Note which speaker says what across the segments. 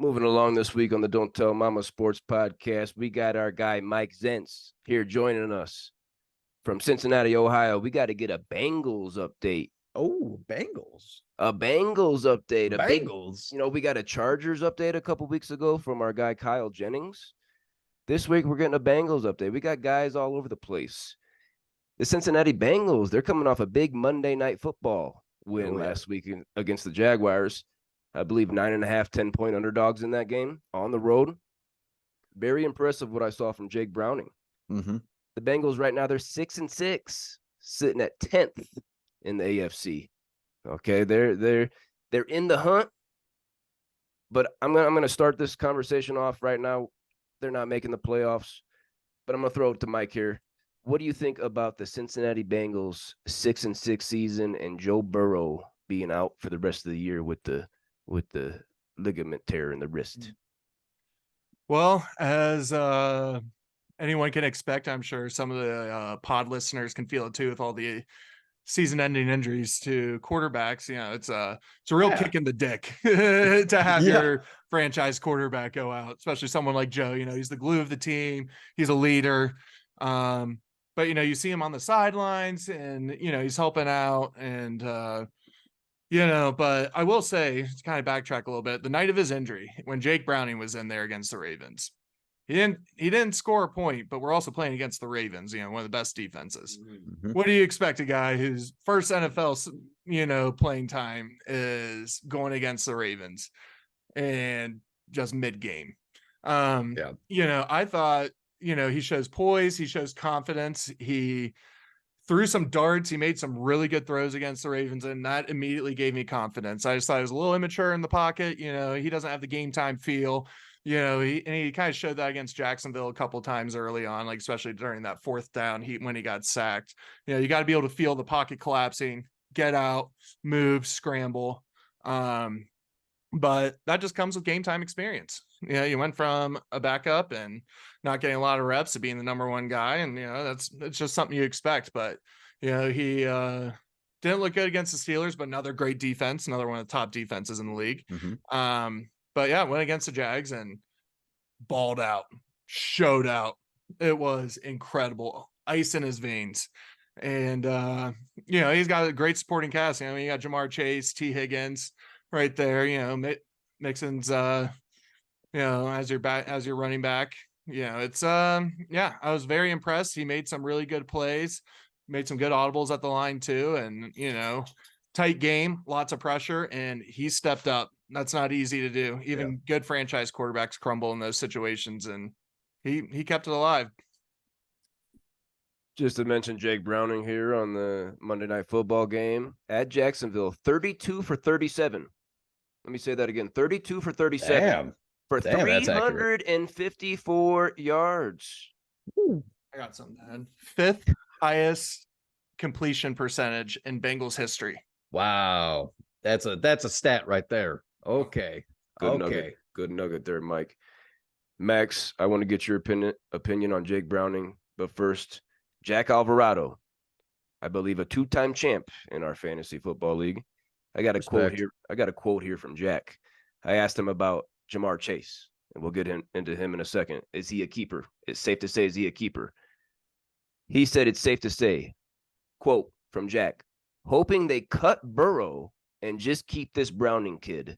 Speaker 1: Moving along this week on the Don't Tell Mama Sports Podcast, we got our guy Mike Zenz here joining us from Cincinnati, Ohio. We got to get a Bengals update.
Speaker 2: Oh, Bengals.
Speaker 1: A Bengals update.
Speaker 2: Bengals.
Speaker 1: We got a Chargers update a couple weeks ago from our guy Kyle Jennings. This week, we're getting a Bengals update. We got guys all over the place. The Cincinnati Bengals, they're coming off a big Monday Night Football win last week against the Jaguars. I believe 9.5, 10-point underdogs in that game on the road. Very impressive what I saw from Jake Browning.
Speaker 2: Mm-hmm.
Speaker 1: The Bengals right now, they're 6-6, sitting at 10th in the AFC. Okay, they're in the hunt, but I'm gonna start this conversation off right now. They're not making the playoffs, but I'm gonna throw it to Mike here. What do you think about the Cincinnati Bengals 6-6 season and Joe Burrow being out for the rest of the year with the ligament tear in the wrist?
Speaker 3: Well, as anyone can expect, I'm sure some of the pod listeners can feel it too with all the season-ending injuries to quarterbacks. You know, it's a real kick in the dick to have your franchise quarterback go out, especially someone like Joe. You know, he's the glue of the team. He's a leader. But, you know, you see him on the sidelines and, you know, he's helping out and, you know, but I will say, to kind of backtrack a little bit, the night of his injury, when Jake Browning was in there against the Ravens, he didn't score a point, but we're also playing against the Ravens, you know, one of the best defenses. Mm-hmm. What do you expect a guy whose first NFL, you know, playing time is going against the Ravens and just mid-game? You know, I thought, you know, he shows poise, he shows confidence, he threw some darts, he made some really good throws against the Ravens, and that immediately gave me confidence. I just thought he was a little immature in the pocket. You know, he doesn't have the game time feel. You know, he kind of showed that against Jacksonville a couple times early on, like especially during that fourth down when he got sacked. You know, you got to be able to feel the pocket collapsing, get out, move, scramble. But that just comes with game time experience. You know, you went from a backup and not getting a lot of reps to being the number one guy. And, you know, it's just something you expect. But, you know, he didn't look good against the Steelers, but another great defense, another one of the top defenses in the league. Mm-hmm. But yeah, went against the Jags and balled out, showed out. It was incredible. Ice in his veins. And, you know, he's got a great supporting cast. You know, you got Jamar Chase, T. Higgins right there. You know, Mixon's, you know, as your running back. You know, it's, yeah, I was very impressed. He made some really good plays, made some good audibles at the line too. And, you know, tight game, lots of pressure, and he stepped up. That's not easy to do. Even good franchise quarterbacks crumble in those situations, and he kept it alive.
Speaker 1: Just to mention Jake Browning here on the Monday Night Football game at Jacksonville, 32 for 37. Let me say that again, 32 for 37 for 354 yards.
Speaker 3: Ooh. I got something to add. Fifth highest completion percentage in Bengals history.
Speaker 2: Wow. That's a stat right there. Okay.
Speaker 1: Good nugget there, Mike. Max, I want to get your opinion on Jake Browning, but first, Jack Alvarado, I believe a two-time champ in our fantasy football league. I got a quote here from Jack. I asked him about Jamar Chase, and we'll get into him in a second. Is he a keeper? It's safe to say, is he a keeper? He said it's safe to say, quote from Jack, hoping they cut Burrow and just keep this Browning kid.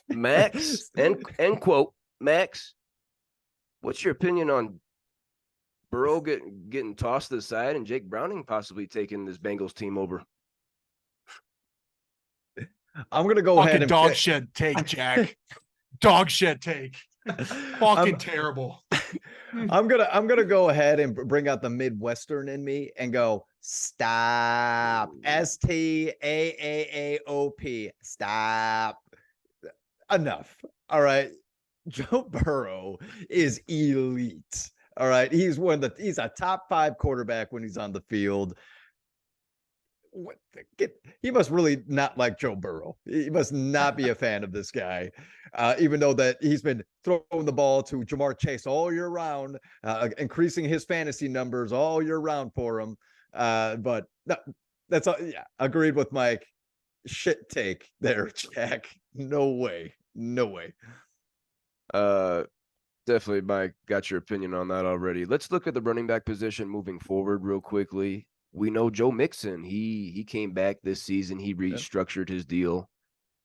Speaker 1: Max, end quote. Max, what's your opinion on Burrow getting tossed to the side and Jake Browning possibly taking this Bengals team over?
Speaker 2: I'm going to go ahead and
Speaker 3: dog shit take, Jack. Dog shit take. Fucking terrible.
Speaker 2: I'm gonna go ahead and bring out the Midwestern in me and go stop. STAAAOP. Stop. Enough. All right. Joe Burrow is elite. All right. He's a top 5 quarterback when he's on the field. He must really not like Joe Burrow. He must not be a fan of this guy, even though that he's been throwing the ball to Jamar Chase all year round, increasing his fantasy numbers all year round for him. But no, that's all. Yeah, agreed with Mike. Shit take there, Jack. No way.
Speaker 1: Definitely, Mike, got your opinion on that already. Let's look at the running back position moving forward real quickly. We know Joe Mixon. He came back this season. He restructured his deal.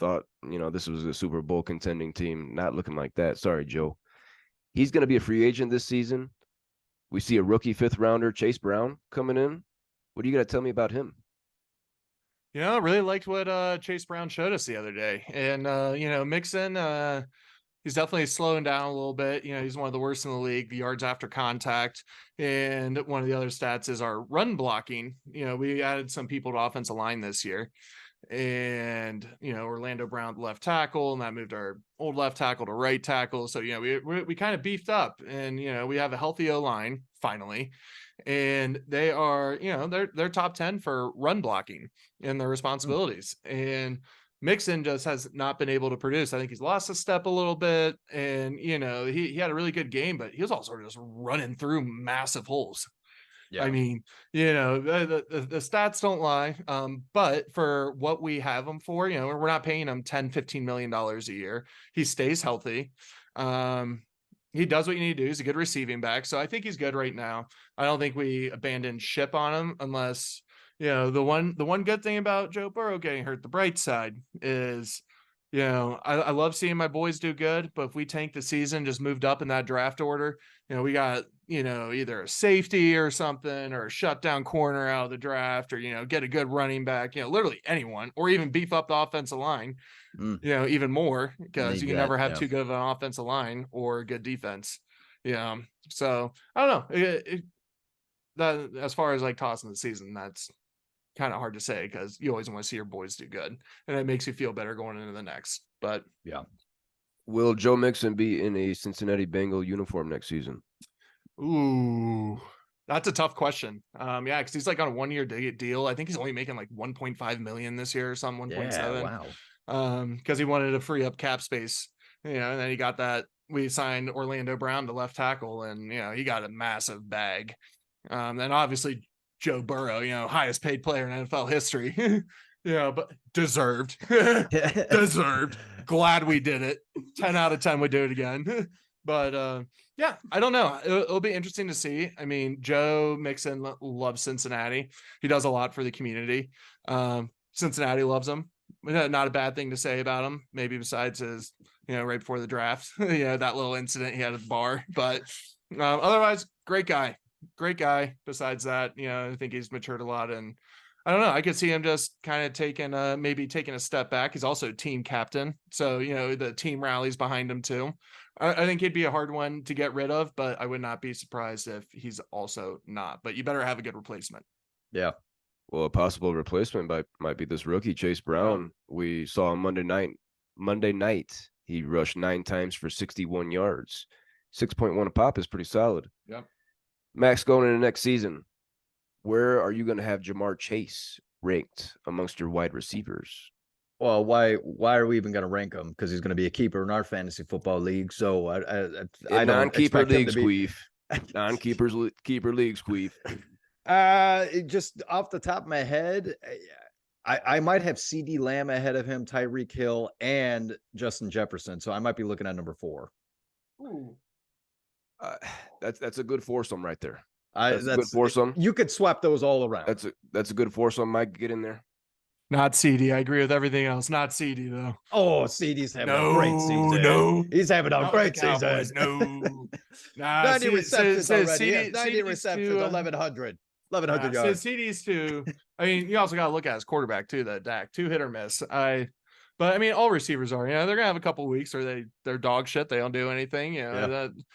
Speaker 1: Thought, this was a Super Bowl contending team. Not looking like that. Sorry, Joe. He's going to be a free agent this season. We see a rookie 5th rounder, Chase Brown, coming in. What do you got to tell me about him?
Speaker 3: I really liked what Chase Brown showed us the other day. And Mixon, he's definitely slowing down a little bit. He's one of the worst in the league, the yards after contact. And one of the other stats is our run blocking. We added some people to offensive line this year. And Orlando Brown left tackle, and that moved our old left tackle to right tackle. So we kind of beefed up, and we have a healthy O-line finally, and they are they're top 10 for run blocking in their responsibilities. And Mixon just has not been able to produce. I think he's lost a step a little bit, and he had a really good game, but he was also just running through massive holes. Yeah. I mean, the stats don't lie. But for what we have him for, we're not paying him $10-15 million a year. He stays healthy. He does what you need to do. He's a good receiving back. So I think he's good right now. I don't think we abandon ship on him unless, the one good thing about Joe Burrow getting hurt, the bright side is, I love seeing my boys do good, but if we tank the season, just moved up in that draft order, we got, either a safety or something, or a shutdown corner out of the draft, or, get a good running back, literally anyone, or even beef up the offensive line, even more, because you can never have too good of an offensive line or good defense. So I don't know. That as far as like tossing the season, that's kind of hard to say because you always want to see your boys do good, and it makes you feel better going into the next. But
Speaker 2: yeah,
Speaker 1: will Joe Mixon be in a Cincinnati Bengal uniform next season?
Speaker 3: Ooh, that's a tough question. Yeah, because he's like on a 1-year deal. I think he's only making like 1.5 million this year or something, 1.7.
Speaker 2: Wow.
Speaker 3: Because he wanted to free up cap space, and then he got that. We signed Orlando Brown to left tackle, and he got a massive bag. And obviously Joe Burrow, highest paid player in NFL history. But deserved. Deserved. Glad we did it. 10 out of 10 would do it again. But yeah, I don't know. It'll be interesting to see. I mean, Joe Mixon loves Cincinnati. He does a lot for the community. Cincinnati loves him. Not a bad thing to say about him. Maybe besides his, right before the draft, that little incident he had at the bar. But otherwise, great guy. Great guy. Besides that, I think he's matured a lot, and I don't know. I could see him just kind of maybe taking a step back. He's also team captain, so the team rallies behind him too. I think he'd be a hard one to get rid of, but I would not be surprised if he's also not. But you better have a good replacement.
Speaker 2: Yeah.
Speaker 1: Well, a possible replacement might be this rookie Chase Brown. Yeah. We saw on Monday night he rushed 9 times for 61 yards. 6.1 a pop is pretty solid.
Speaker 3: Yep.
Speaker 1: Max, going into next season, where are you going to have Jamar Chase ranked amongst your wide receivers?
Speaker 2: Well, why are we even going to rank him? Because he's going to be a keeper in our fantasy football league. So I don't
Speaker 1: non-keeper leagues,
Speaker 2: Queef.
Speaker 1: Non-keepers keeper leagues, Queef.
Speaker 2: Just off the top of my head, I might have CD Lamb ahead of him, Tyreek Hill, and Justin Jefferson. So I might be looking at number 4.
Speaker 3: Ooh.
Speaker 1: That's a good foursome right there.
Speaker 2: That's
Speaker 1: a good foursome.
Speaker 2: You could swap those all around.
Speaker 1: That's a good foursome. Mike, get in there.
Speaker 3: Not CD. I agree with everything else. Not CD though.
Speaker 2: Oh, CD's having a great season. No, he's having a great season.
Speaker 3: No,
Speaker 2: 90 receptions already.
Speaker 3: CD,
Speaker 2: 90 receptions, 1,100 yards.
Speaker 3: CD's too. I mean, you also got to look at his quarterback too. That Dak, 2 hit or miss. But I mean, all receivers are. They're gonna have a couple of weeks where they're dog shit. They don't do anything.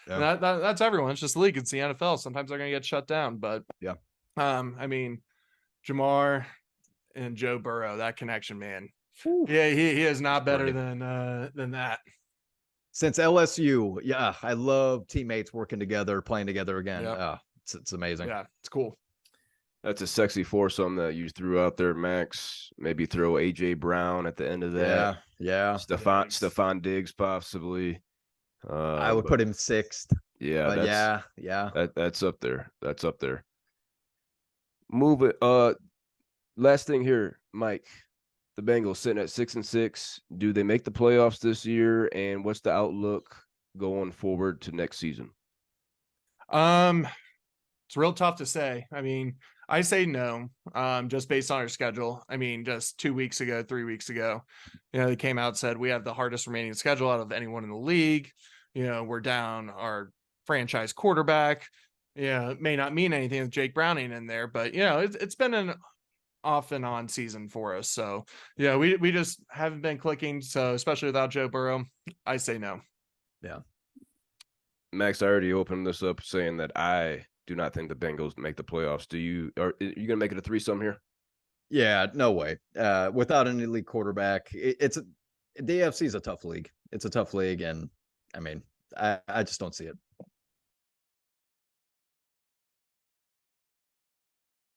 Speaker 3: That's everyone. It's just the league. It's the NFL. Sometimes they're gonna get shut down. But
Speaker 2: yeah,
Speaker 3: I mean, Jamar and Joe Burrow, that connection, man. Whew. Yeah, he is not better than that.
Speaker 2: Since LSU, yeah, I love teammates working together, playing together again.
Speaker 3: Yep.
Speaker 2: It's amazing.
Speaker 3: Yeah, it's cool.
Speaker 1: That's a sexy foursome that you threw out there, Max. Maybe throw AJ Brown at the end of that.
Speaker 2: Yeah.
Speaker 1: Stephon Diggs possibly.
Speaker 2: I would put him 6th.
Speaker 1: Yeah,
Speaker 2: yeah.
Speaker 1: That's up there. That's up there. Move it. Last thing here, Mike. The Bengals sitting at 6-6. Do they make the playoffs this year? And what's the outlook going forward to next season?
Speaker 3: It's real tough to say. I mean, I say no, just based on our schedule. I mean, just 2 weeks ago, 3 weeks ago, they came out and said we have the hardest remaining schedule out of anyone in the league. We're down our franchise quarterback. It may not mean anything with Jake Browning in there, but it's been an off and on season for us. So we just haven't been clicking. So especially without Joe Burrow, I say no.
Speaker 2: Yeah.
Speaker 1: Max, I already opened this up saying that I do not think the Bengals make the playoffs. Are you gonna make it a threesome here?
Speaker 2: Yeah, no way. Without an elite quarterback, the AFC is a tough league. It's a tough league, and I mean, I just don't see it.